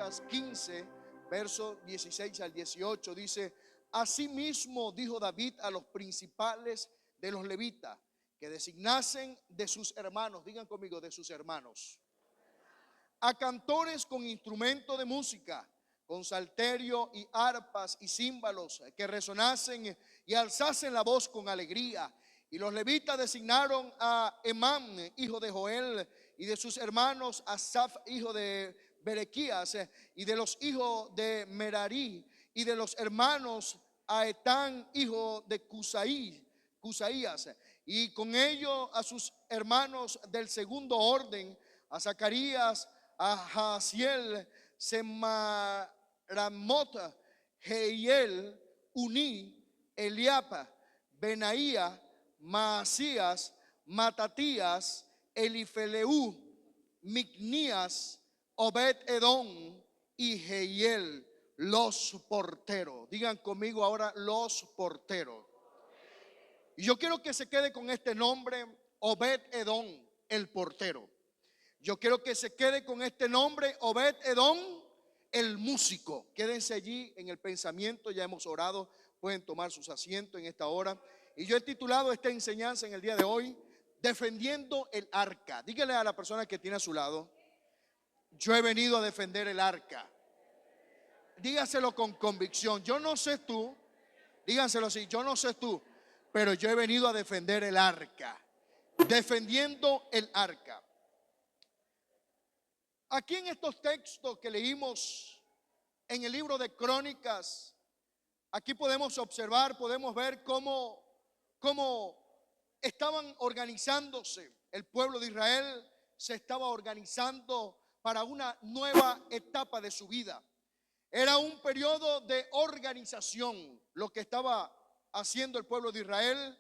Crónicas 15, versos 16 al 18, dice: asimismo dijo David a los principales de los levitas que designasen de sus hermanos, digan conmigo, de sus hermanos, a cantores con instrumento de música, con salterio y arpas y címbalos, que resonasen y alzasen la voz con alegría. Y los levitas designaron a Emán, hijo de Joel, y de sus hermanos Asaf, hijo de Berequías, y de los hijos de Merarí, y de los hermanos a Etán, hijo de Cusaías, y con ellos a sus hermanos del segundo orden, a Zacarías, a Jaasiel, Semaramot, Jehiel, Uní, Eliapa, Benaía, Maasías, Matatías, Elifeleu, Micnías, Obed Edom y Jehiel, los porteros. Digan conmigo ahora, los porteros. Y yo quiero que se quede con este nombre, Obed Edom, el portero. Yo quiero que se quede con este nombre, Obed Edom, el músico. Quédense allí en el pensamiento, ya hemos orado, pueden tomar sus asientos en esta hora. Y yo he titulado esta enseñanza en el día de hoy, defendiendo el arca. Dígale a la persona que tiene a su lado: yo he venido a defender el arca. Dígaselo con convicción. Yo no sé tú, díganselo así, yo no sé tú, pero yo he venido a defender el arca. Defendiendo el arca. Aquí en estos textos que leímos en el libro de Crónicas, aquí podemos observar, podemos ver cómo estaban organizándose. El pueblo de Israel se estaba organizando para una nueva etapa de su vida. Era un periodo de organización lo que estaba haciendo el pueblo de Israel.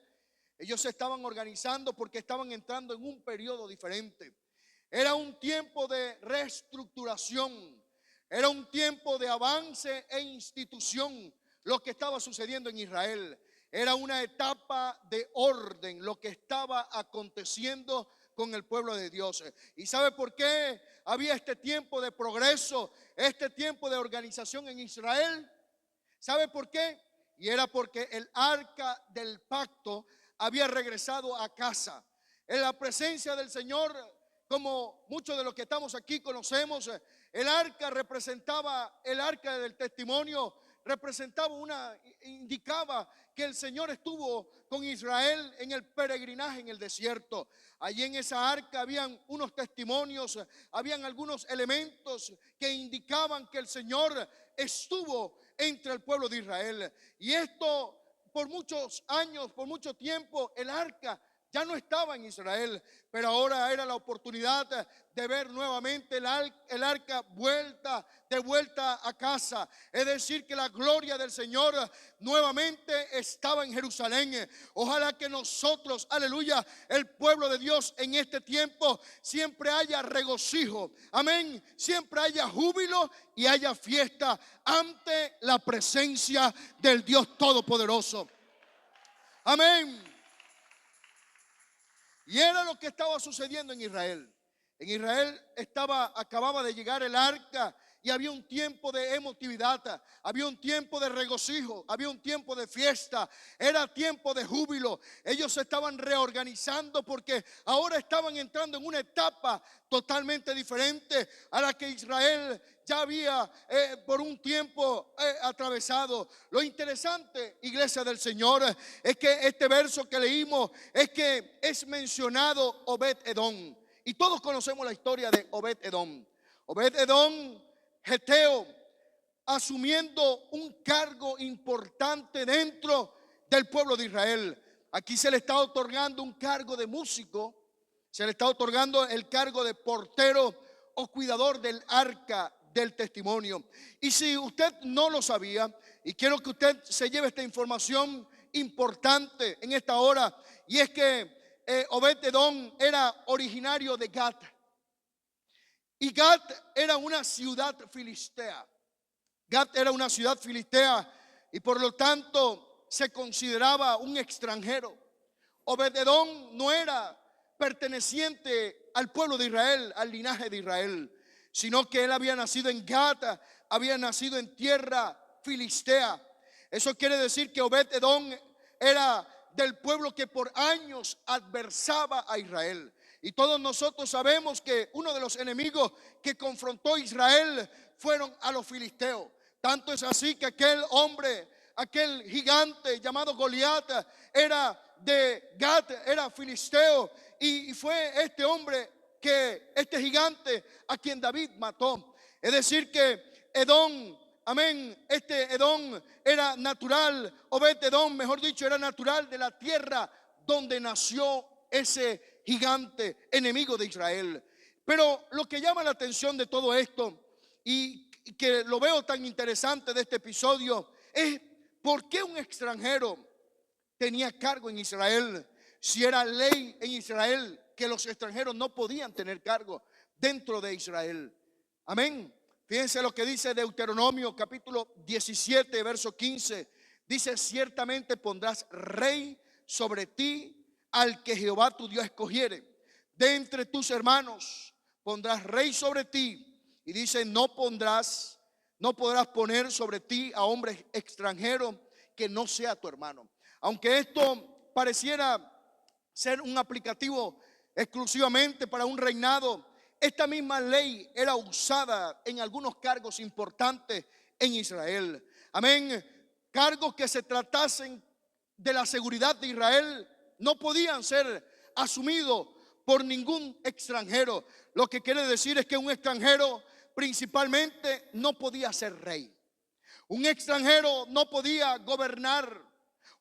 Ellos se estaban organizando porque estaban entrando en un periodo diferente. Era un tiempo de reestructuración, era un tiempo de avance e institución lo que estaba sucediendo en Israel. Era una etapa de orden lo que estaba aconteciendo con el pueblo de Dios. ¿Y sabe por qué había este tiempo de progreso, este tiempo de organización en Israel? ¿Sabe por qué? Y era porque el arca del pacto había regresado a casa. En la presencia del Señor, como muchos de los que estamos aquí conocemos, el arca representaba, el arca del testimonio representaba indicaba que el Señor estuvo con Israel en el peregrinaje en el desierto. Allí en esa arca habían unos testimonios, habían algunos elementos que indicaban que el Señor estuvo entre el pueblo de Israel. Y esto por muchos años, por mucho tiempo, el arca ya no estaba en Israel, pero ahora era la oportunidad de ver nuevamente el arca de vuelta a casa. Es decir, que la gloria del Señor nuevamente estaba en Jerusalén. Ojalá que nosotros, aleluya, el pueblo de Dios en este tiempo siempre haya regocijo, amén, siempre haya júbilo y haya fiesta ante la presencia del Dios Todopoderoso. Amén. Y era lo que estaba sucediendo en Israel. En Israel acababa de llegar el arca y había un tiempo de emotividad, había un tiempo de regocijo, había un tiempo de fiesta, era tiempo de júbilo. Ellos se estaban reorganizando porque ahora estaban entrando en una etapa totalmente diferente a la que Israel ya había por un tiempo atravesado. Lo interesante, iglesia del Señor, es que este verso que leímos es que es mencionado Obed Edom. Y todos conocemos la historia de Obed Edom. Obed Edom, geteo, asumiendo un cargo importante dentro del pueblo de Israel. Aquí se le está otorgando un cargo de músico, se le está otorgando el cargo de portero o cuidador del arca del testimonio. Y si usted no lo sabía, y quiero que usted se lleve esta información importante en esta hora, y es que Obed Edom era originario de Gat. Y Gat era una ciudad filistea. Gat era una ciudad filistea y por lo tanto se consideraba un extranjero. Obed Edom no era perteneciente al pueblo de Israel, al linaje de Israel, sino que él había nacido en Gata, había nacido en tierra filistea. Eso quiere decir que Obed-Edom era del pueblo que por años adversaba a Israel. Y todos nosotros sabemos que uno de los enemigos que confrontó a Israel fueron a los filisteos. Tanto es así que aquel hombre, aquel gigante llamado Goliat, era de Gat, era filisteo, y fue este hombre, este gigante, a quien David mató. Es decir que Edom, amén, este Edom era natural, Obed-Edom, mejor dicho, era natural de la tierra donde nació ese gigante enemigo de Israel. Pero lo que llama la atención de todo esto, y que lo veo tan interesante de este episodio, es por qué un extranjero tenía cargo en Israel, si era ley en Israel que los extranjeros no podían tener cargo dentro de Israel. Amén. Fíjense lo que dice Deuteronomio capítulo 17 verso 15. Dice: ciertamente pondrás rey sobre ti al que Jehová tu Dios escogiere. De entre tus hermanos pondrás rey sobre ti. Y dice: no podrás poner sobre ti a hombre extranjero que no sea tu hermano. Aunque esto pareciera ser un aplicativo exclusivamente para un reinado, esta misma ley era usada en algunos cargos importantes en Israel. Amén. Cargos que se tratasen de la seguridad de Israel no podían ser asumidos por ningún extranjero. Lo que quiere decir es que un extranjero principalmente no podía ser rey. Un extranjero no podía gobernar.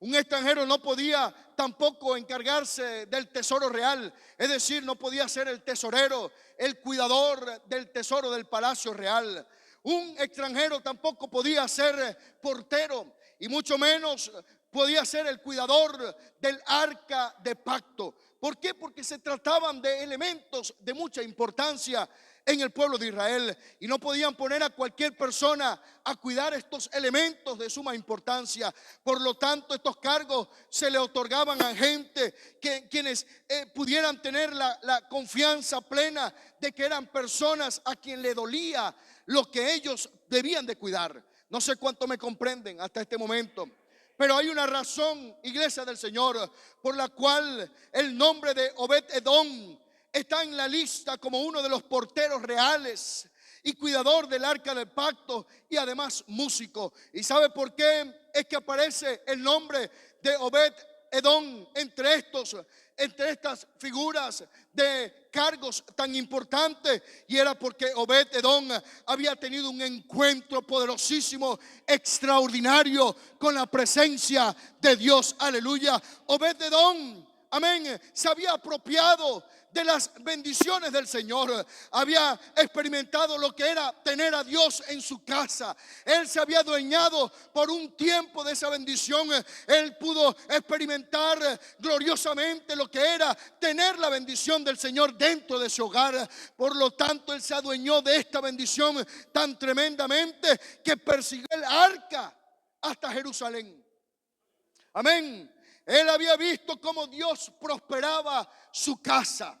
Un extranjero no podía tampoco encargarse del tesoro real. Es decir, no podía ser el tesorero, el cuidador del tesoro del palacio real. Un extranjero tampoco podía ser portero, y mucho menos podía ser el cuidador del arca de pacto. ¿Por qué? Porque se trataban de elementos de mucha importancia en el pueblo de Israel, y no podían poner a cualquier persona a cuidar estos elementos de suma importancia. Por lo tanto, estos cargos se le otorgaban a gente quienes pudieran tener la confianza plena de que eran personas a quien le dolía lo que ellos debían de cuidar. No sé cuánto me comprenden hasta este momento, pero hay una razón, iglesia del Señor, por la cual el nombre de Obed-Edom está en la lista como uno de los porteros reales y cuidador del arca del pacto, y además músico. ¿Y sabe por qué es que aparece el nombre de Obed-Edom entre estas figuras de cargos tan importantes? Y era porque Obed-Edom había tenido un encuentro poderosísimo, extraordinario, con la presencia de Dios. Aleluya. Obed-Edom, amén, se había apropiado de las bendiciones del Señor. Había experimentado lo que era tener a Dios en su casa. Él se había adueñado por un tiempo de esa bendición. Él pudo experimentar gloriosamente lo que era tener la bendición del Señor dentro de su hogar. Por lo tanto, él se adueñó de esta bendición tan tremendamente que persiguió el arca hasta Jerusalén. Amén. Él había visto cómo Dios prosperaba su casa,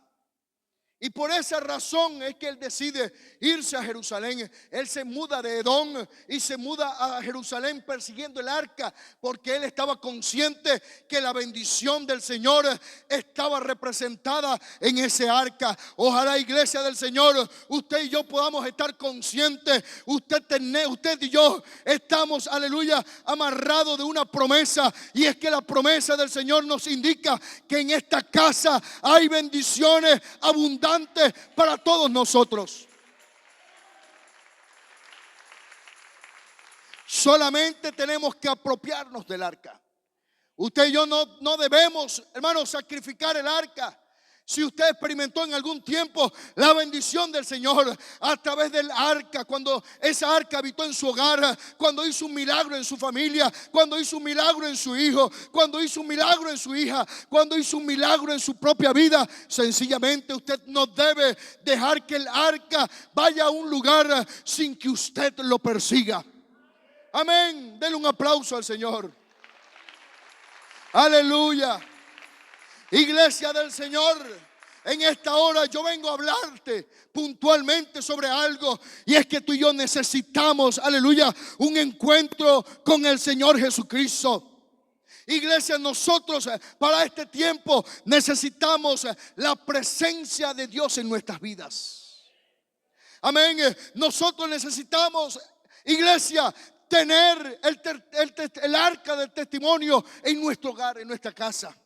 y por esa razón es que él decide irse a Jerusalén. Él se muda de Edom y se muda a Jerusalén persiguiendo el arca, porque él estaba consciente que la bendición del Señor estaba representada en ese arca. Ojalá, iglesia del Señor, usted y yo podamos estar conscientes. Usted y yo estamos, aleluya, amarrados de una promesa, y es que la promesa del Señor nos indica que en esta casa hay bendiciones abundantes para todos nosotros. Solamente tenemos que apropiarnos del arca. Usted y yo no debemos, hermanos, sacrificar el arca. Si usted experimentó en algún tiempo la bendición del Señor a través del arca, cuando esa arca habitó en su hogar, cuando hizo un milagro en su familia, cuando hizo un milagro en su hijo, cuando hizo un milagro en su hija, cuando hizo un milagro en su propia vida, sencillamente usted no debe dejar que el arca vaya a un lugar sin que usted lo persiga. Amén. Denle un aplauso al Señor. Aleluya. Iglesia del Señor, En esta hora yo vengo a hablarte puntualmente sobre algo, y es que tú y yo necesitamos, aleluya, un encuentro con el Señor Jesucristo. Iglesia, nosotros para este tiempo necesitamos la presencia de Dios en nuestras vidas. Amén. Nosotros necesitamos, iglesia, tener el arca del testimonio en nuestro hogar, en nuestra casa.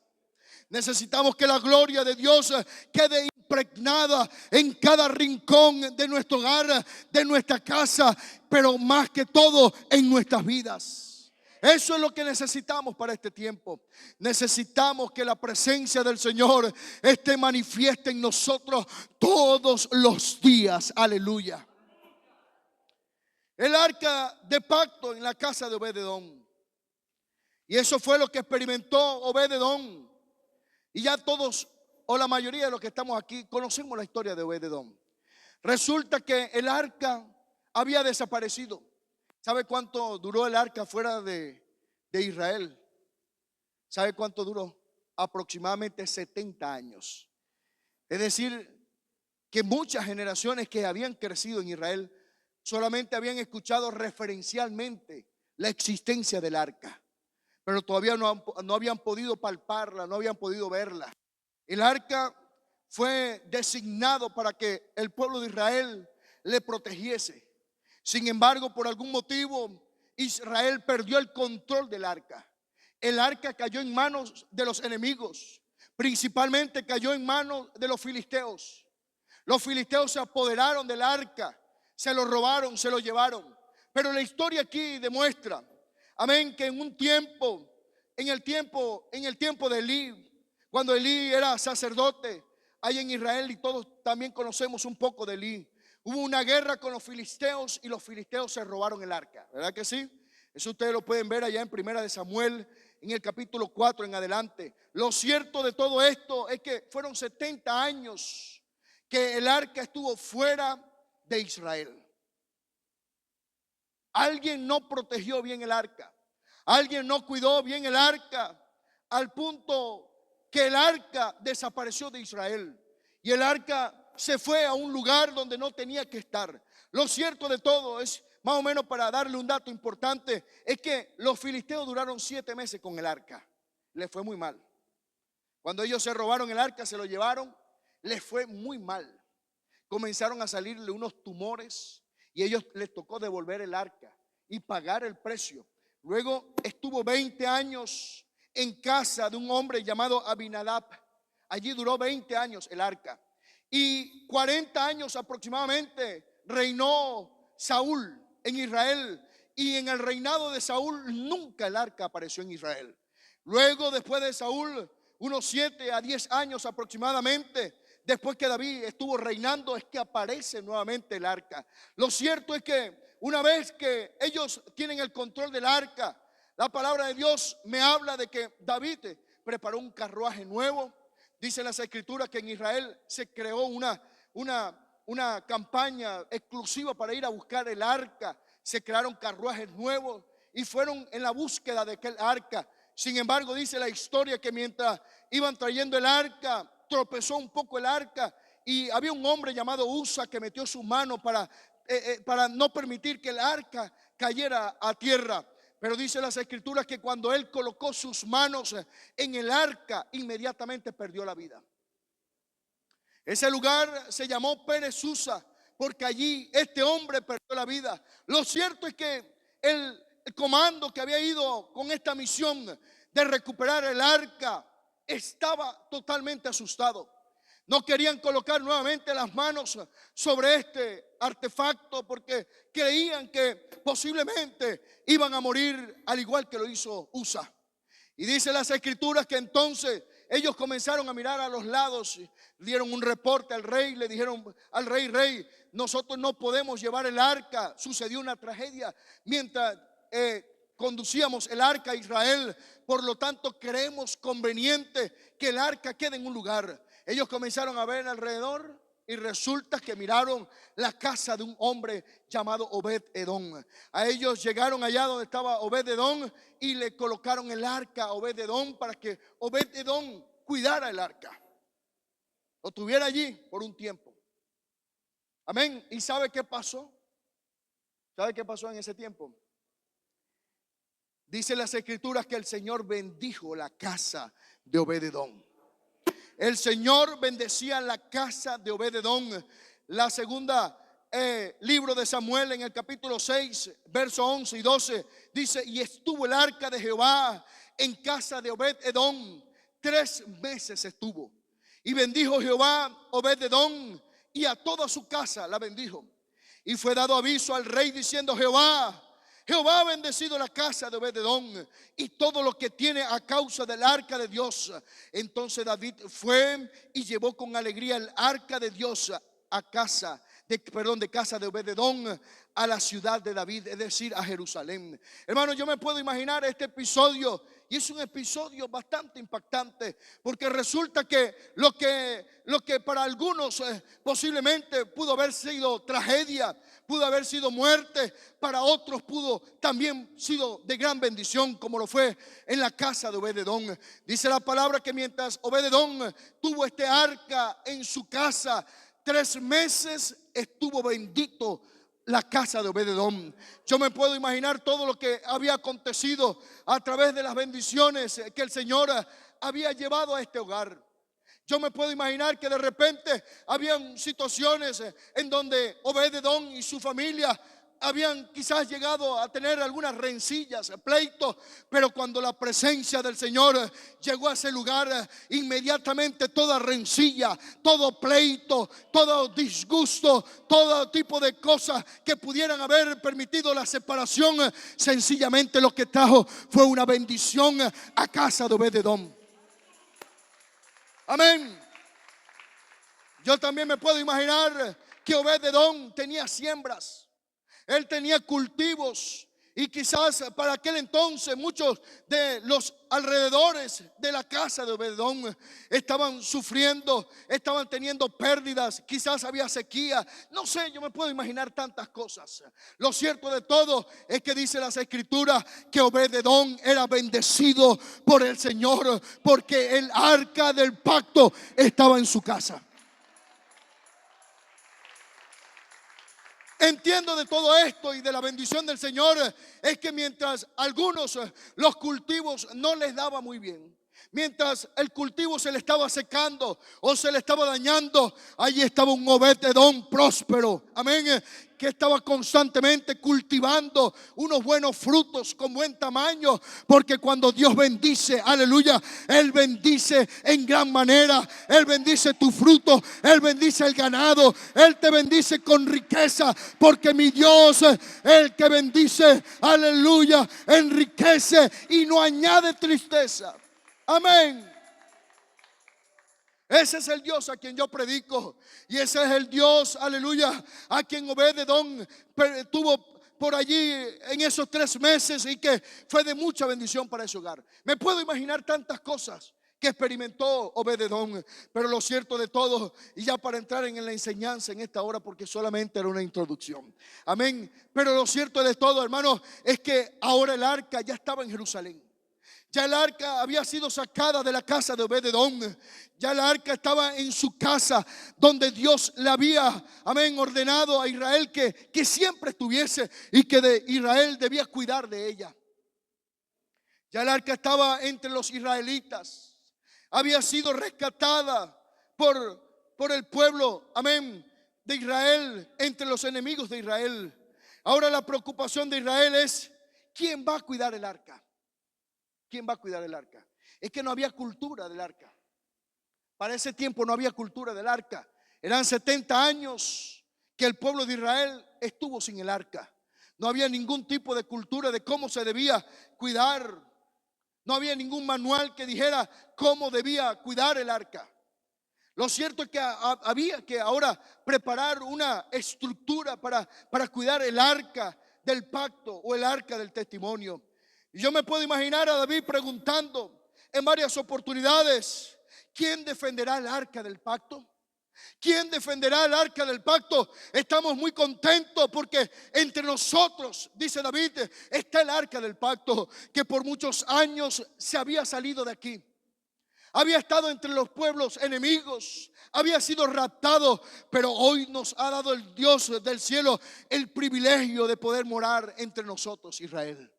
Necesitamos que la gloria de Dios quede impregnada en cada rincón de nuestro hogar, de nuestra casa, pero más que todo en nuestras vidas. Eso es lo que necesitamos para este tiempo. Necesitamos que la presencia del Señor esté manifiesta en nosotros todos los días. Aleluya. El arca de pacto en la casa de Obed-edom. Y eso fue lo que experimentó Obed-edom. Y ya todos, o la mayoría de los que estamos aquí, conocemos la historia de Obed-edom. Resulta que el arca había desaparecido. ¿Sabe cuánto duró el arca fuera de Israel? ¿Sabe cuánto duró? Aproximadamente 70 años. Es decir, que muchas generaciones que habían crecido en Israel solamente habían escuchado referencialmente la existencia del arca, pero todavía no habían podido palparla, no habían podido verla. El arca fue designado para que el pueblo de Israel le protegiese. Sin embargo, por algún motivo, Israel perdió el control del arca. El arca cayó en manos de los enemigos. Principalmente cayó en manos de los filisteos. Los filisteos se apoderaron del arca, se lo robaron, se lo llevaron. Pero la historia aquí demuestra, amén, que en el tiempo de Elí, cuando Elí era sacerdote ahí en Israel, y todos también conocemos un poco de Elí, hubo una guerra con los filisteos y los filisteos se robaron el arca, ¿verdad que sí? Eso ustedes lo pueden ver allá en Primera de Samuel, en el capítulo 4 en adelante. Lo cierto de todo esto es que fueron 70 años que el arca estuvo fuera de Israel. Alguien no protegió bien el arca. Alguien no cuidó bien el arca, al punto que el arca desapareció de Israel. Y el arca se fue a un lugar donde no tenía que estar. Lo cierto de todo es, más o menos para darle un dato importante, es que los filisteos duraron 7 meses con el arca. Les fue muy mal. Cuando ellos se robaron el arca, se lo llevaron, les fue muy mal. Comenzaron a salirle unos tumores y ellos les tocó devolver el arca y pagar el precio. Luego estuvo 20 años en casa de un hombre llamado Abinadab. Allí duró 20 años el arca. Y 40 años aproximadamente reinó Saúl en Israel. Y en el reinado de Saúl nunca el arca apareció en Israel. Luego, después de Saúl, unos 7 a 10 años aproximadamente, después que David estuvo reinando, es que aparece nuevamente el arca. Lo cierto es que una vez que ellos tienen el control del arca, la palabra de Dios me habla de que David preparó un carruaje nuevo. Dice las escrituras que en Israel se creó una campaña exclusiva para ir a buscar el arca. Se crearon carruajes nuevos y fueron en la búsqueda de aquel arca. Sin embargo, dice la historia que mientras iban trayendo el arca, tropezó un poco el arca y había un hombre llamado Usa que metió su mano para no permitir que el arca cayera a tierra. Pero dice las escrituras que cuando él colocó sus manos en el arca, inmediatamente perdió la vida. Ese lugar se llamó Pérez Usa, porque allí este hombre perdió la vida. Lo cierto es que el comando que había ido con esta misión de recuperar el arca estaba totalmente asustado. No querían colocar nuevamente las manos sobre este artefacto porque creían que posiblemente iban a morir al igual que lo hizo Usa. Y dice las escrituras que entonces ellos comenzaron a mirar a los lados, dieron un reporte al rey, le dijeron al rey, nosotros no podemos llevar el arca. Sucedió una tragedia mientras conducíamos el arca a Israel, por lo tanto creemos conveniente que el arca quede en un lugar. Ellos comenzaron a ver alrededor y resulta que miraron la casa de un hombre llamado Obed-edom. A ellos llegaron allá donde estaba Obed-edom y le colocaron el arca a Obed-edom para que Obed-edom cuidara el arca. Lo tuviera allí por un tiempo. Amén. ¿Y sabe qué pasó? ¿Sabe qué pasó en ese tiempo? Dice las escrituras que el Señor bendijo la casa de Obed-edom. El Señor bendecía la casa de Obed-edom. La segunda libro de Samuel, en el capítulo 6, verso 11 y 12, dice: y estuvo el arca de Jehová en casa de Obed-edom 3 meses estuvo. Y bendijo Jehová Obed-edom, y a toda su casa la bendijo. Y fue dado aviso al rey diciendo: Jehová ha bendecido la casa de Obed-edom y todo lo que tiene a causa del arca de Dios. Entonces David fue y llevó con alegría el arca de Dios a casa de Obed-edom, a la ciudad de David, es decir, a Jerusalén. Hermano, yo me puedo imaginar este episodio, y es un episodio bastante impactante, porque resulta que lo que para algunos posiblemente pudo haber sido tragedia, pudo haber sido muerte, para otros pudo también sido de gran bendición, como lo fue en la casa de Obed-edom. Dice la palabra que mientras Obed-edom tuvo este arca en su casa, 3 meses estuvo bendito la casa de Obed-edom. Yo me puedo imaginar todo lo que había acontecido a través de las bendiciones que el Señor había llevado a este hogar. Yo me puedo imaginar que de repente habían situaciones en donde Obed-edom y su familia habían quizás llegado a tener algunas rencillas, pleitos, pero cuando la presencia del Señor llegó a ese lugar, inmediatamente toda rencilla, todo pleito, todo disgusto, todo tipo de cosas que pudieran haber permitido la separación, sencillamente lo que trajo fue una bendición a casa de Obed-edom. Amén. Yo también me puedo imaginar que Obed-edom tenía siembras. Él tenía cultivos, y quizás para aquel entonces muchos de los alrededores de la casa de Obed-edom estaban sufriendo, estaban teniendo pérdidas, quizás había sequía, no sé, yo me puedo imaginar tantas cosas. Lo cierto de todo es que dice las escrituras que Obed-edom era bendecido por el Señor, porque el arca del pacto estaba en su casa. Entiendo de todo esto y de la bendición del Señor es que mientras algunos los cultivos no les daba muy bien, mientras el cultivo se le estaba secando o se le estaba dañando, allí estaba un Obed-edom próspero, amén, que estaba constantemente cultivando unos buenos frutos con buen tamaño, porque cuando Dios bendice, aleluya, Él bendice en gran manera. Él bendice tu fruto, Él bendice el ganado, Él te bendice con riqueza, porque mi Dios, el que bendice, aleluya, enriquece y no añade tristeza. Amén. Ese es el Dios a quien yo predico, y ese es el Dios, aleluya, a quien Obed-edom tuvo por allí en esos 3 meses, y que fue de mucha bendición para ese hogar. Me puedo imaginar tantas cosas que experimentó Obed-edom, pero lo cierto de todo, y ya para entrar en la enseñanza en esta hora, porque solamente era una introducción, amén, pero lo cierto de todo, hermano, es que ahora el arca ya estaba en Jerusalén. Ya el arca había sido sacada de la casa de Obed-edom. Ya el arca estaba en su casa, donde Dios le había, amén, ordenado a Israel que siempre estuviese, y que de Israel debía cuidar de ella. Ya el arca estaba entre los israelitas. Había sido rescatada por el pueblo, amén, de Israel, entre los enemigos de Israel. Ahora la preocupación de Israel es: ¿quién va a cuidar el arca? ¿Quién va a cuidar el arca? Es que no había cultura del arca. Para ese tiempo no había cultura del arca. Eran 70 años que el pueblo de Israel estuvo sin el arca. No había ningún tipo de cultura de cómo se debía cuidar. No había ningún manual que dijera cómo debía cuidar el arca. Lo cierto es que había que ahora preparar una estructura para cuidar el arca del pacto o el arca del testimonio. Y yo me puedo imaginar a David preguntando en varias oportunidades: ¿quién defenderá el arca del pacto? ¿Quién defenderá el arca del pacto? Estamos muy contentos porque entre nosotros, dice David, está el arca del pacto, que por muchos años se había salido de aquí. había estado entre los pueblos enemigos, había sido raptado, pero hoy nos ha dado el Dios del cielo el privilegio de poder morar entre nosotros, Israel.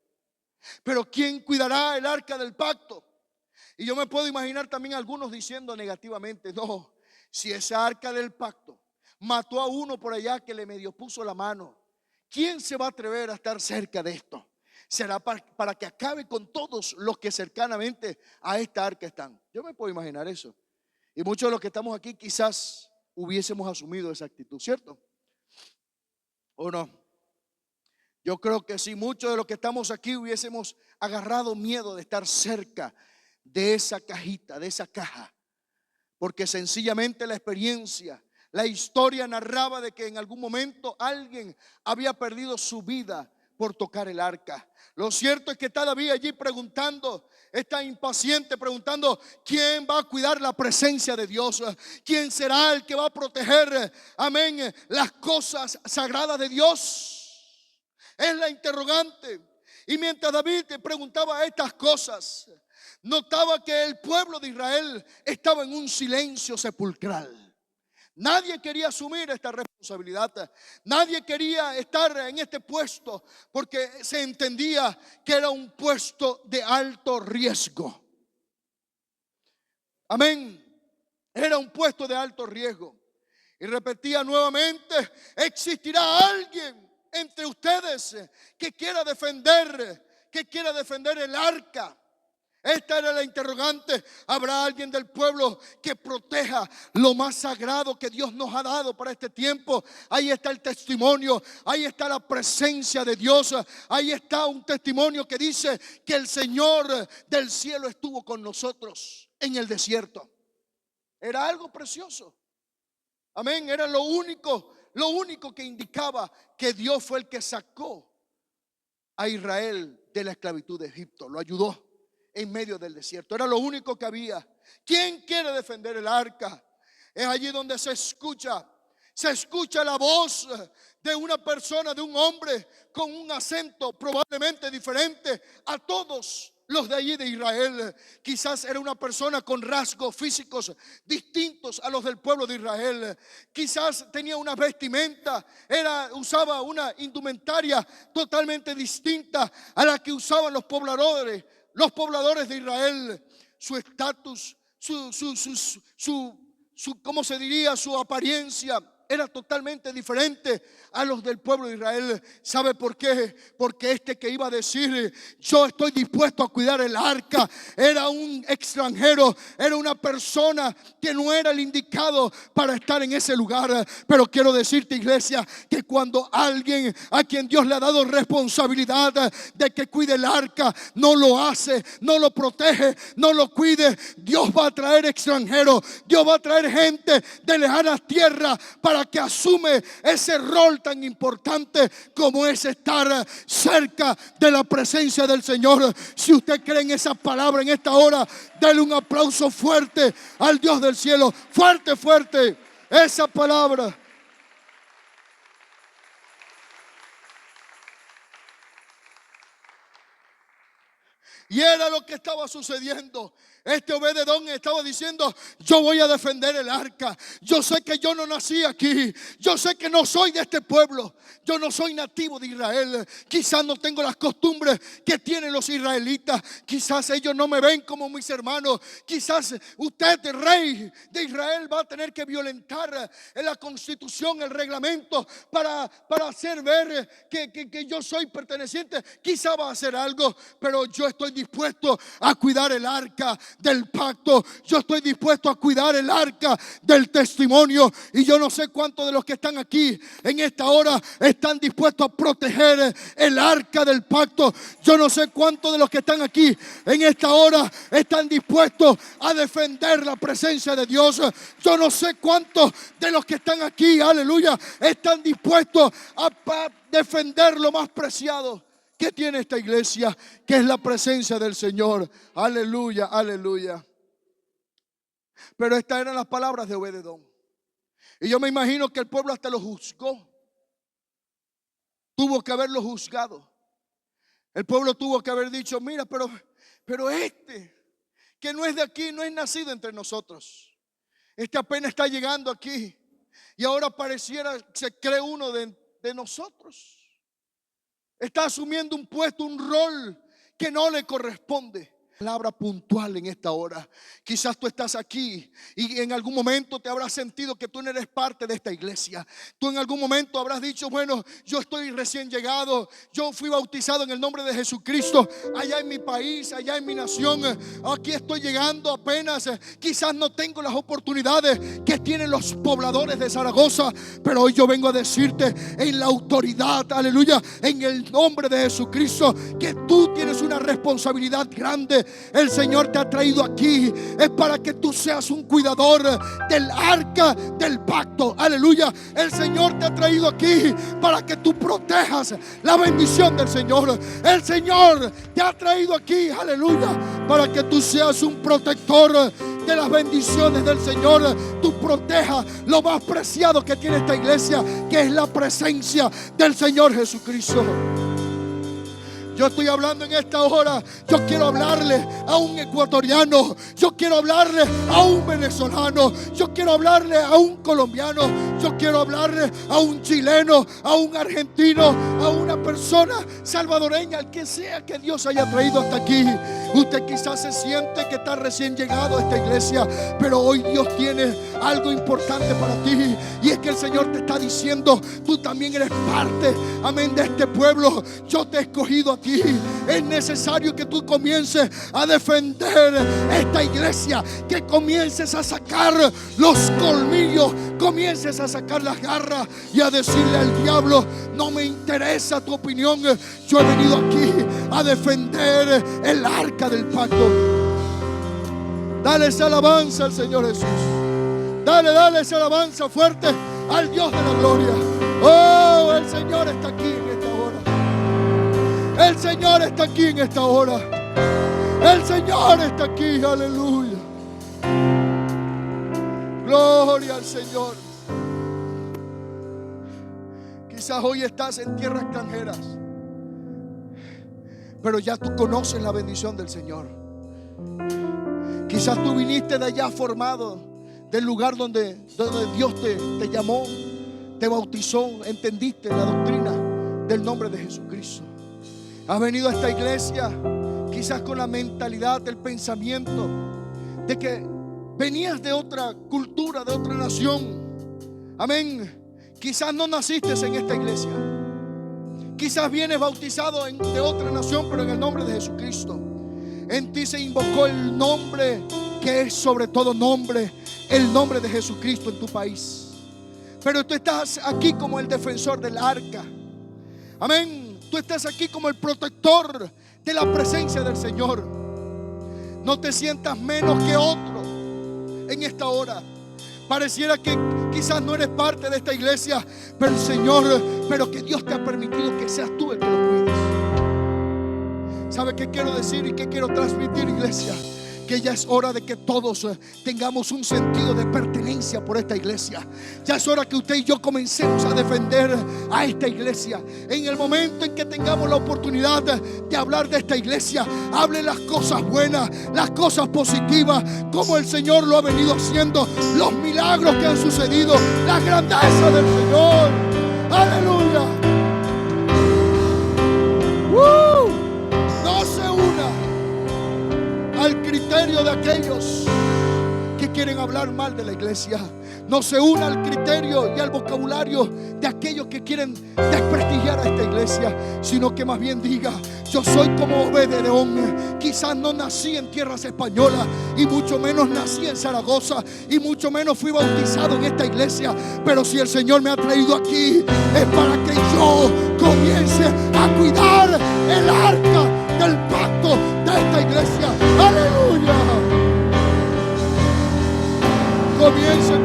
Pero ¿quién cuidará el arca del pacto? Y yo me puedo imaginar también algunos diciendo negativamente: no, si esa arca del pacto mató a uno por allá que le medio puso la mano, ¿quién se va a atrever a estar cerca de esto? Será para que acabe con todos los que cercanamente a esta arca están. Yo me puedo imaginar eso. Y muchos de los que estamos aquí quizás hubiésemos asumido esa actitud, ¿cierto? ¿O no? Yo creo que si muchos de los que estamos aquí hubiésemos agarrado miedo de estar cerca de esa cajita, de esa caja, porque sencillamente la experiencia, la historia narraba de que en algún momento alguien había perdido su vida por tocar el arca. Lo cierto es que todavía allí preguntando, está impaciente preguntando: ¿quién va a cuidar la presencia de Dios? ¿Quién será el que va a proteger, amén, las cosas sagradas de Dios? Es la interrogante. Y mientras David preguntaba estas cosas, notaba que el pueblo de Israel estaba en un silencio sepulcral. Nadie quería asumir esta responsabilidad. Nadie quería estar en este puesto porque se entendía que era un puesto de alto riesgo. Amén. Era un puesto de alto riesgo. Y repetía nuevamente: existirá alguien entre ustedes que quiera defender el arca. Esta era la interrogante. ¿Habrá alguien del pueblo que proteja lo más sagrado que Dios nos ha dado para este tiempo? Ahí está el testimonio, ahí está la presencia de Dios, ahí está un testimonio que dice que el Señor del cielo estuvo con nosotros en el desierto. Era algo precioso. Amén, era lo único que indicaba que Dios fue el que sacó a Israel de la esclavitud de Egipto, lo ayudó en medio del desierto. Era lo único que había. ¿Quién quiere defender el arca? Es allí donde se escucha la voz de una persona, de un hombre con un acento probablemente diferente a todos los de allí de Israel. Quizás era una persona con rasgos físicos distintos a los del pueblo de Israel. Quizás tenía una vestimenta, usaba una indumentaria totalmente distinta a la que usaban los pobladores de Israel. Su estatus, ¿cómo se diría? Su apariencia era totalmente diferente a los del pueblo de Israel. ¿Sabe por qué? Porque este que iba a decir: yo estoy dispuesto a cuidar el arca, era un extranjero, era una persona que no era el indicado para estar en ese lugar. Pero quiero decirte, iglesia, que cuando alguien a quien Dios le ha dado responsabilidad de que cuide el arca no lo hace, no lo protege, no lo cuide, Dios va a traer extranjeros, Dios va a traer gente de lejanas tierras para que asume ese rol tan importante como es estar cerca de la presencia del Señor. Si usted cree en esa palabra en esta hora, dale un aplauso fuerte al Dios del cielo. Fuerte, fuerte esa palabra. Y era lo que estaba sucediendo. Este Obed-Edom estaba diciendo: yo voy a defender el arca. Yo sé que yo no nací aquí. Yo sé que no soy de este pueblo. Yo no soy nativo de Israel. Quizás no tengo las costumbres que tienen los israelitas. Quizás ellos no me ven como mis hermanos. Quizás usted, rey de Israel, va a tener que violentar en la constitución, el reglamento, para hacer ver que yo soy perteneciente. Quizás va a hacer algo, pero yo estoy dispuesto a cuidar el arca del pacto. Yo estoy dispuesto a cuidar el arca del testimonio. Y yo no sé cuántos de los que están aquí en esta hora están dispuestos a proteger el arca del pacto. Yo no sé cuántos de los que están aquí en esta hora están dispuestos a defender la presencia de Dios. Yo no sé cuántos de los que están aquí, aleluya, están dispuestos a defender lo más preciado que tiene esta iglesia, que es la presencia del Señor. Aleluya, aleluya. Pero estas eran las palabras de Obed-Edom. Y yo me imagino que el pueblo hasta lo juzgó. Tuvo que haberlo juzgado. El pueblo tuvo que haber dicho: mira, pero que no es de aquí, no es nacido entre nosotros. Este apenas está llegando aquí y ahora pareciera que se cree uno de nosotros. Está asumiendo un puesto, un rol que no le corresponde. Palabra puntual en esta hora. Quizás tú estás aquí y en algún momento te habrás sentido que tú no eres parte de esta iglesia. Tú en algún momento habrás dicho: bueno, yo estoy recién llegado, yo fui bautizado en el nombre de Jesucristo allá en mi país, allá en mi nación. Aquí estoy llegando apenas. Quizás no tengo las oportunidades que tienen los pobladores de Zaragoza, pero hoy yo vengo a decirte en la autoridad, aleluya, en el nombre de Jesucristo, que tú tienes una responsabilidad grande. El Señor te ha traído aquí es para que tú seas un cuidador del arca del pacto. Aleluya. El Señor te ha traído aquí para que tú protejas la bendición del Señor. El Señor te ha traído aquí, aleluya, para que tú seas un protector de las bendiciones del Señor. Tú protejas lo más preciado que tiene esta iglesia, que es la presencia del Señor Jesucristo. Yo estoy hablando en esta hora. Yo quiero hablarle a un ecuatoriano. Yo quiero hablarle a un venezolano. Yo quiero hablarle a un colombiano. Yo quiero hablarle a un chileno, a un argentino, a una persona salvadoreña, al que sea que Dios haya traído hasta aquí. Usted quizás se siente que está recién llegado a esta iglesia, pero hoy Dios tiene algo importante para ti. Y es que el Señor te está diciendo: tú también eres parte, amén, de este pueblo. Yo te he escogido a ti. Es necesario que tú comiences a defender esta iglesia, que comiences a sacar los colmillos, comiences a sacar las garras y a decirle al diablo: no me interesa tu opinión, yo he venido aquí a defender el arca del pacto. Dale esa alabanza al Señor Jesús. Dale esa alabanza fuerte al Dios de la gloria. Oh, el Señor está aquí en esta hora. El Señor está aquí en esta hora. El Señor está aquí, aleluya. Gloria al Señor. Quizás hoy estás en tierras extranjeras, pero ya tú conoces la bendición del Señor. Quizás tú viniste de allá formado, del lugar donde Dios te llamó, te bautizó, entendiste la doctrina del nombre de Jesucristo. Has venido a esta iglesia quizás con la mentalidad, el pensamiento de que venías de otra cultura, de otra nación. Amén. Quizás no naciste en esta iglesia. Quizás vienes bautizado de otra nación, pero en el nombre de Jesucristo. En ti se invocó el nombre que es sobre todo nombre, el nombre de Jesucristo en tu país. Pero tú estás aquí como el defensor del arca. Amén. Tú estás aquí como el protector de la presencia del Señor. No te sientas menos que otro en esta hora. Pareciera que quizás no eres parte de esta iglesia, pero el Señor, pero que Dios te ha permitido que seas tú el que lo cuides. ¿Sabe qué quiero decir y qué quiero transmitir, iglesia? Que ya es hora de que todos tengamos un sentido de pertenencia por esta iglesia. Ya es hora que usted y yo comencemos a defender a esta iglesia. En el momento en que tengamos la oportunidad de hablar de esta iglesia, hable las cosas buenas, las cosas positivas, como el Señor lo ha venido haciendo, los milagros que han sucedido, la grandeza del Señor. Aleluya. No se una al criterio de aquellos que quieren hablar mal de la iglesia. No se una al criterio y al vocabulario de aquellos que quieren desprestigiar a esta iglesia, sino que más bien diga: yo soy como Obed-Edom. Quizás no nací en tierras españolas, y mucho menos nací en Zaragoza, y mucho menos fui bautizado en esta iglesia, pero si el Señor me ha traído aquí, es para que yo comience a cuidar el arca del pacto de esta iglesia. Aleluya.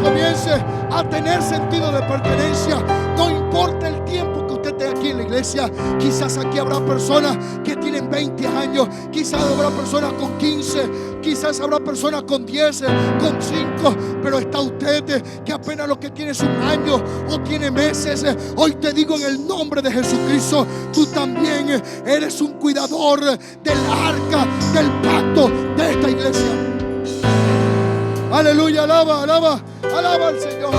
Comience a tener sentido de pertenencia. No importa el tiempo que usted esté aquí en la iglesia. Quizás aquí habrá personas que tienen 20 años, quizás habrá personas con 15, quizás habrá personas con 10, con 5, pero está usted que apenas lo que tiene es un año o tiene meses. Hoy te digo en el nombre de Jesucristo, tú también eres un cuidador del arca del pacto de esta iglesia. Aleluya, alaba, alaba, alaba al Señor.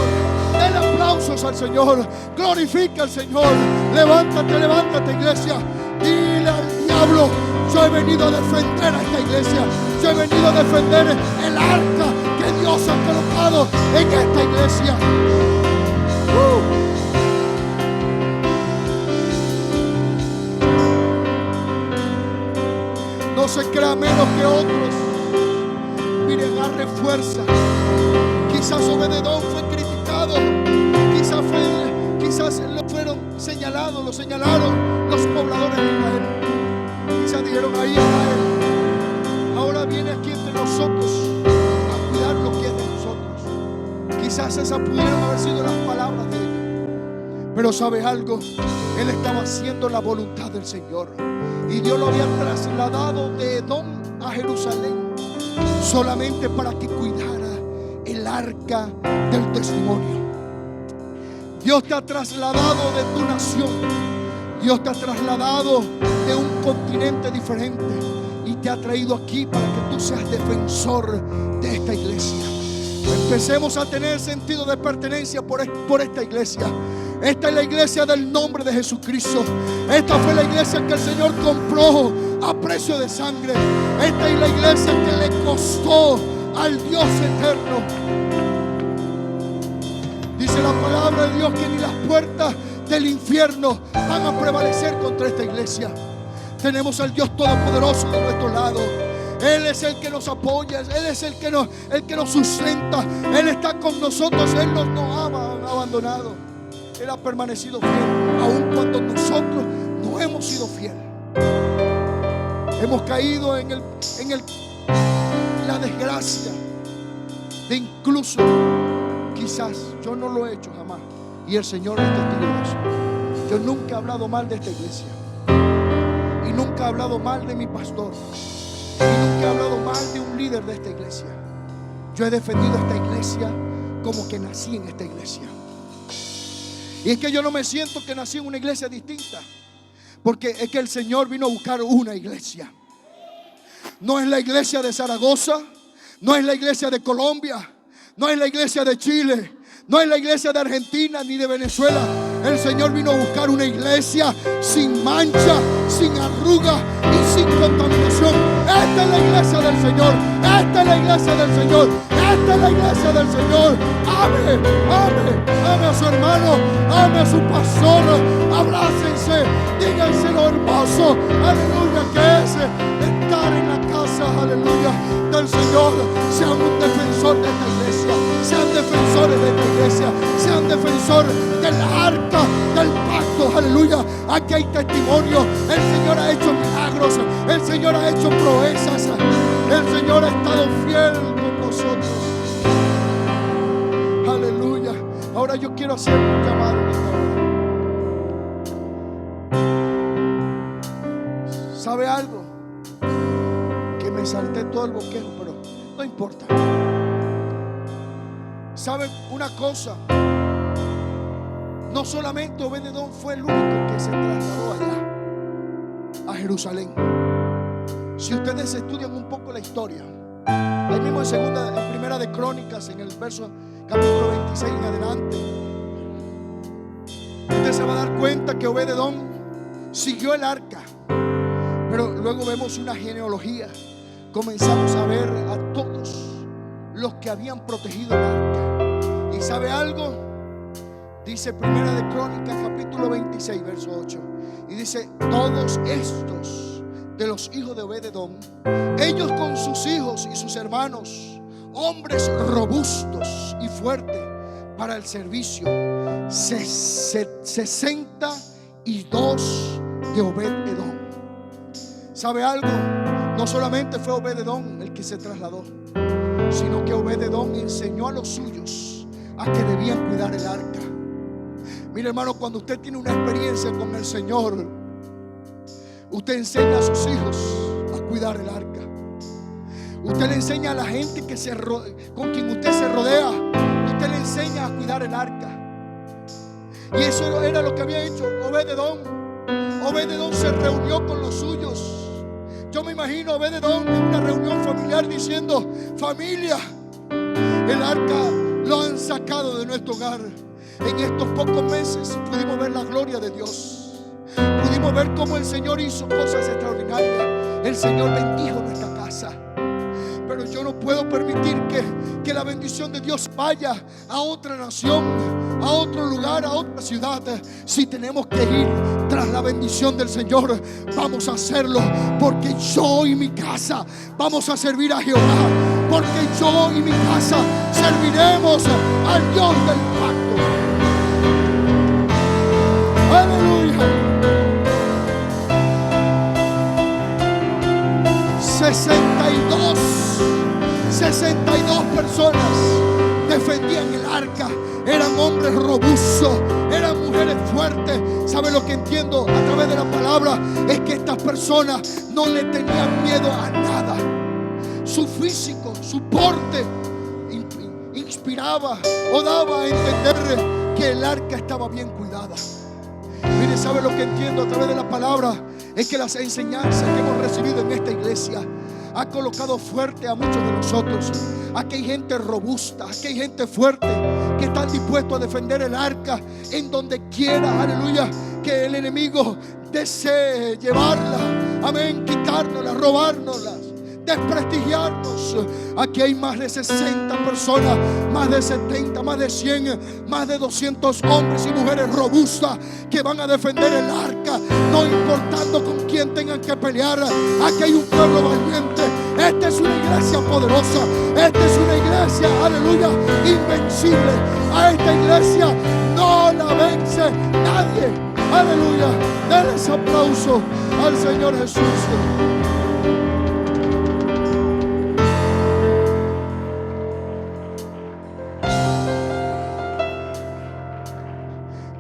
Den aplausos al Señor. Glorifica al Señor. Levántate, levántate, iglesia. Dile al diablo: yo he venido a defender a esta iglesia. Yo he venido a defender el arca que Dios ha colocado en esta iglesia. No se crea menos que otros. Miren, agarre fuerza. Quizás Obed-Edom fue criticado. Quizás lo fueron señalados, lo señalaron los pobladores de Israel. Quizás dijeron: ahí Israel ahora viene aquí entre nosotros a cuidar lo que es de nosotros. Quizás esas pudieron haber sido las palabras de ellos. Pero ¿sabes algo? Él estaba haciendo la voluntad del Señor. Y Dios lo había trasladado de Edom a Jerusalén solamente para que cuidara el arca del testimonio. Dios te ha trasladado de tu nación. Dios te ha trasladado de un continente diferente y te ha traído aquí para que tú seas defensor de esta iglesia. Empecemos a tener sentido de pertenencia por esta iglesia. Esta es la iglesia del nombre de Jesucristo. Esta fue la iglesia que el Señor compró a precio de sangre. Esta es la iglesia que le costó al Dios eterno. Dice la palabra de Dios que ni las puertas del infierno van a prevalecer contra esta iglesia. Tenemos al Dios Todopoderoso de nuestro lado. Él es el que nos apoya. Él es el que nos sustenta. Él está con nosotros. Él no nos ha abandonado. Él ha permanecido fiel, aun cuando nosotros no hemos sido fieles. Hemos caído en la desgracia de incluso, quizás, yo no lo he hecho jamás, y el Señor es testigo de eso. Yo nunca he hablado mal de esta iglesia, y nunca he hablado mal de mi pastor, y nunca he hablado mal de un líder de esta iglesia. Yo he defendido esta iglesia como que nací en esta iglesia. Y es que yo no me siento que nací en una iglesia distinta, porque es que el Señor vino a buscar una iglesia. No es la iglesia de Zaragoza, no es la iglesia de Colombia, no es la iglesia de Chile, no es la iglesia de Argentina ni de Venezuela. El Señor vino a buscar una iglesia sin mancha, sin arruga y sin contaminación. Esta es la iglesia del Señor. Esta es la iglesia del Señor. Esta es la iglesia del Señor. Ame, ame, ame a su hermano, ame a su pastor. Abrácense, díganse lo hermoso, aleluya, que es estar en la casa, aleluya, del Señor. Sean un defensor de esta iglesia, sean defensores de esta iglesia, sean defensores del arca del pacto, aleluya. Aquí hay testimonio. El Señor ha hecho milagros, el Señor ha hecho proezas, el Señor ha estado fiel con nosotros, aleluya. Ahora yo quiero hacer un llamado en esta hora. ¿Sabe algo? Que me salté todo el bosquejo, pero no importa. ¿Sabe una cosa? No solamente Obed-Edom fue el único que se trasladó allá a Jerusalén. Si ustedes estudian un poco la historia, ahí mismo en primera de Crónicas, en el verso capítulo 26 en adelante, usted se va a dar cuenta que Obed-Edom siguió el arca. Pero luego vemos una genealogía. Comenzamos a ver a todos los que habían protegido el arca. ¿Y sabe algo? Dice primera de Crónicas capítulo 26 verso 8. Y dice: todos estos de los hijos de Obed-Edom, ellos con sus hijos y sus hermanos, hombres robustos y fuertes para el servicio, 62 de Obed-Edom. ¿Sabe algo? No solamente fue Obed-Edom el que se trasladó, sino que Obed-Edom enseñó a los suyos a que debían cuidar el arca. Mire, hermano, cuando usted tiene una experiencia con el Señor, usted enseña a sus hijos a cuidar el arca. Usted le enseña a la gente con quien usted se rodea, usted le enseña a cuidar el arca. Y eso era lo que había hecho Obed-Edom. Obed-Edom se reunió con los suyos. Yo me imagino a Obed-Edom en una reunión familiar diciendo: familia, El arca lo han sacado de nuestro hogar. En estos pocos meses pudimos ver la gloria de Dios. Pudimos ver cómo el Señor hizo cosas extraordinarias. El Señor bendijo nuestra casa. Pero yo no puedo permitir que la bendición de Dios vaya a otra nación, a otro lugar, a otra ciudad. Si tenemos que ir tras la bendición del Señor, vamos a hacerlo, porque yo y mi casa vamos a servir a Jehová, porque yo y mi casa serviremos al Dios del pacto. Aleluya. 62 personas defendían el arca. Eran hombres robustos, eran mujeres fuertes. ¿Sabe lo que entiendo a través de la palabra? Es que estas personas no le tenían miedo a nada. Su físico, su porte inspiraba o daba a entender que el arca estaba bien cuidada. Mire, ¿sabe lo que entiendo a través de la palabra? Es que las enseñanzas que hemos recibido en esta iglesia ha colocado fuerte a muchos de nosotros. Aquí hay gente robusta, aquí hay gente fuerte que están dispuestos a defender el arca en donde quiera, aleluya, que el enemigo desee llevarla, amén, quitárnosla, robárnosla, desprestigiarnos. Aquí hay más de 60 personas, más de 70, más de 100, más de 200 hombres y mujeres robustas que van a defender el arca, no importando con quién tengan que pelear. Aquí hay un pueblo valiente. Esta es una iglesia poderosa. Esta es una iglesia, aleluya, invencible. A esta iglesia no la vence nadie. Aleluya. Denles aplauso al Señor Jesús.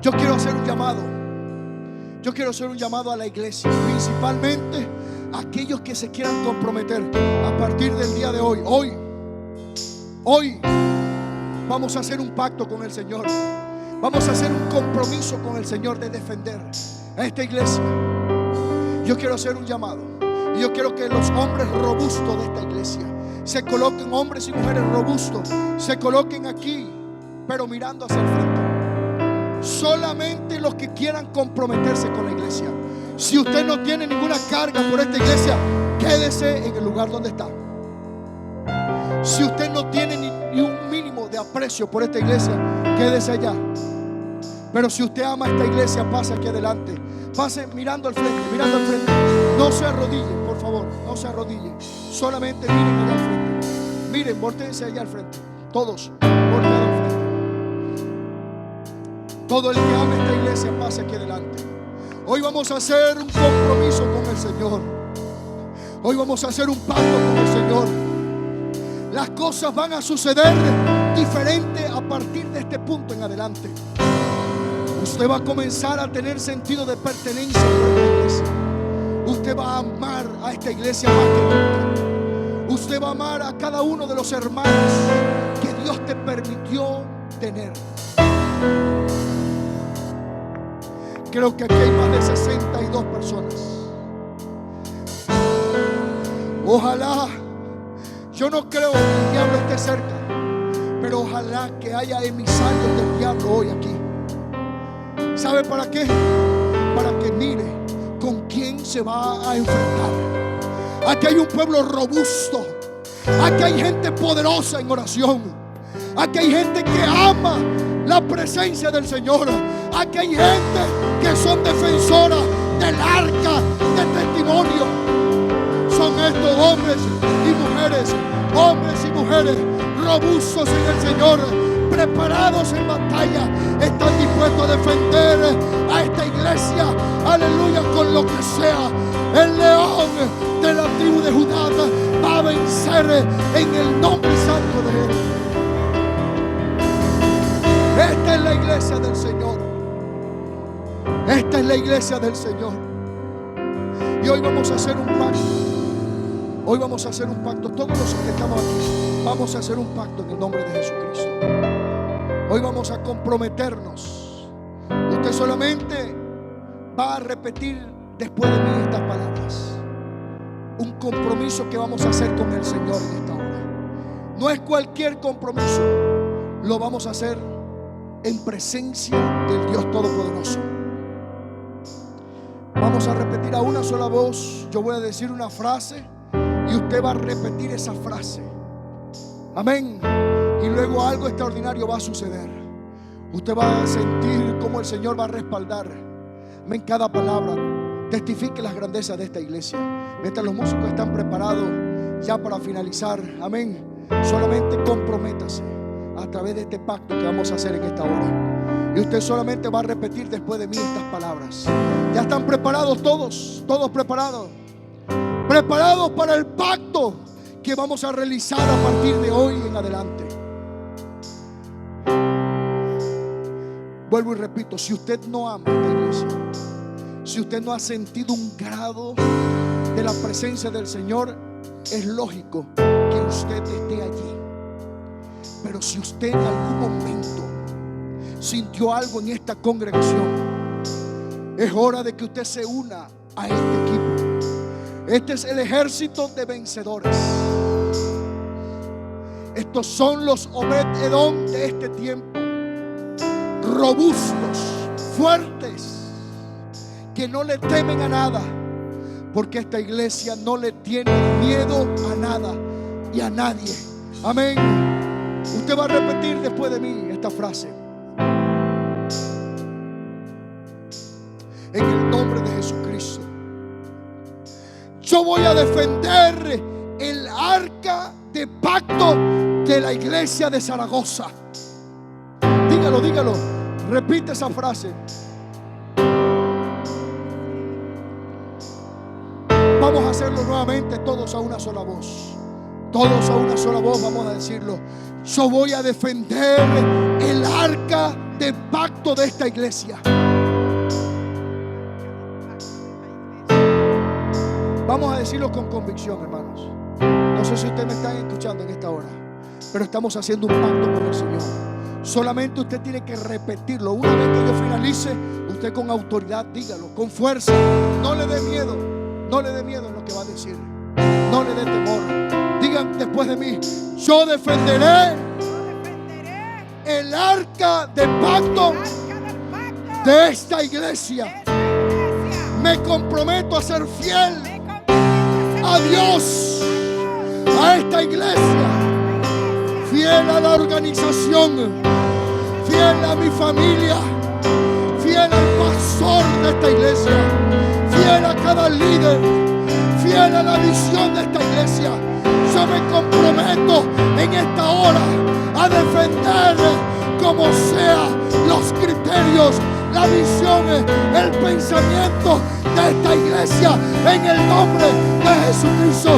Yo quiero hacer un llamado. Yo quiero hacer un llamado a la iglesia, principalmente a aquellos que se quieran comprometer a partir del día de hoy. Hoy vamos a hacer un pacto con el Señor. Vamos a hacer un compromiso con el Señor de defender a esta iglesia. Yo quiero hacer un llamado. Y yo quiero que los hombres robustos de esta iglesia se coloquen, hombres y mujeres robustos, se coloquen aquí, pero mirando hacia el frente. Solamente los que quieran comprometerse con la iglesia. Si usted no tiene ninguna carga por esta iglesia, quédese en el lugar donde está. Si usted no tiene ni un mínimo de aprecio por esta iglesia, quédese allá. Pero si usted ama esta iglesia, pase aquí adelante. Pase mirando al frente, mirando al frente. No se arrodille, por favor, no se arrodille. Solamente miren allá al frente. Miren, voltéense allá al frente. Todos, volteados al frente. Todo el que ama esta iglesia, pase aquí adelante. Hoy vamos a hacer un compromiso con el Señor. Hoy vamos a hacer un pacto con el Señor. Las cosas van a suceder diferente a partir de este punto en adelante. Usted va a comenzar a tener sentido de pertenencia con la iglesia. Usted va a amar a esta iglesia más que nunca. Usted va a amar a cada uno de los hermanos que Dios te permitió tener. Creo que aquí hay más de 62 personas. Ojalá, yo no creo que el diablo esté cerca, pero ojalá que haya emisarios del diablo hoy aquí. ¿Sabe para qué? Para que mire con quién se va a enfrentar. Aquí hay un pueblo robusto. Aquí hay gente poderosa en oración. Aquí hay gente que ama la presencia del Señor. Aquí hay gente que son defensoras del arca de testimonio. Son estos hombres y mujeres robustos en el Señor, preparados en batalla, están dispuestos a defender a esta iglesia, aleluya, con lo que sea. El león de la tribu de Judá va a vencer en el nombre santo de Él. Esta es la iglesia del Señor. Esta es la iglesia del Señor. Y hoy vamos a hacer un pacto. Hoy vamos a hacer un pacto. Todos los que estamos aquí vamos a hacer un pacto en el nombre de Jesucristo. Hoy vamos a comprometernos. Usted solamente va a repetir después de mí estas palabras. Un compromiso que vamos a hacer con el Señor en esta hora. No es cualquier compromiso. Lo vamos a hacer en presencia del Dios Todopoderoso. Vamos a repetir a una sola voz. Yo voy a decir una frase y usted va a repetir esa frase. Amén. Y luego algo extraordinario va a suceder. Usted va a sentir cómo el Señor va a respaldar en cada palabra. Testifique las grandezas de esta iglesia. Mientras los músicos están preparados ya para finalizar, amén, solamente comprométase a través de este pacto que vamos a hacer en esta hora. Y usted solamente va a repetir después de mí estas palabras. ¿Ya están preparados todos? ¿Todos preparados? Preparados para el pacto que vamos a realizar a partir de hoy en adelante. Vuelvo y repito, si usted no ama esta iglesia, si usted no ha sentido un grado de la presencia del Señor, es lógico que usted esté allí. Pero si usted en algún momento sintió algo en esta congregación, es hora de que usted se una a este equipo. Este es el ejército de vencedores. Estos son los Obed-Edom de este tiempo. Robustos, fuertes, que no le temen a nada, porque esta iglesia no le tiene miedo a nada y a nadie. Amén. Usted va a repetir después de mí esta frase. En el nombre de Jesucristo, yo voy a defender el arca de pacto de la iglesia de Zaragoza. Dígalo, dígalo. Repite esa frase. Vamos a hacerlo nuevamente, todos a una sola voz. Todos a una sola voz vamos a decirlo. Yo voy a defender el arca de pacto de esta iglesia. Vamos a decirlo con convicción, hermanos. No sé si ustedes me están escuchando en esta hora, pero estamos haciendo un pacto con el Señor. Solamente usted tiene que repetirlo. Una vez que yo finalice, usted con autoridad dígalo, con fuerza. No le dé miedo. No le dé miedo en lo que va a decir. No le dé temor. Digan después de mí: yo defenderé el arca de pacto de esta iglesia. Me comprometo a ser fiel a Dios, a esta iglesia, fiel a la organización, fiel a mi familia, fiel al pastor de esta iglesia, fiel a cada líder, fiel a la visión de esta iglesia. Yo me comprometo en esta hora a defender como sea los criterios, la visión, el pensamiento de esta iglesia en el nombre de Jesucristo.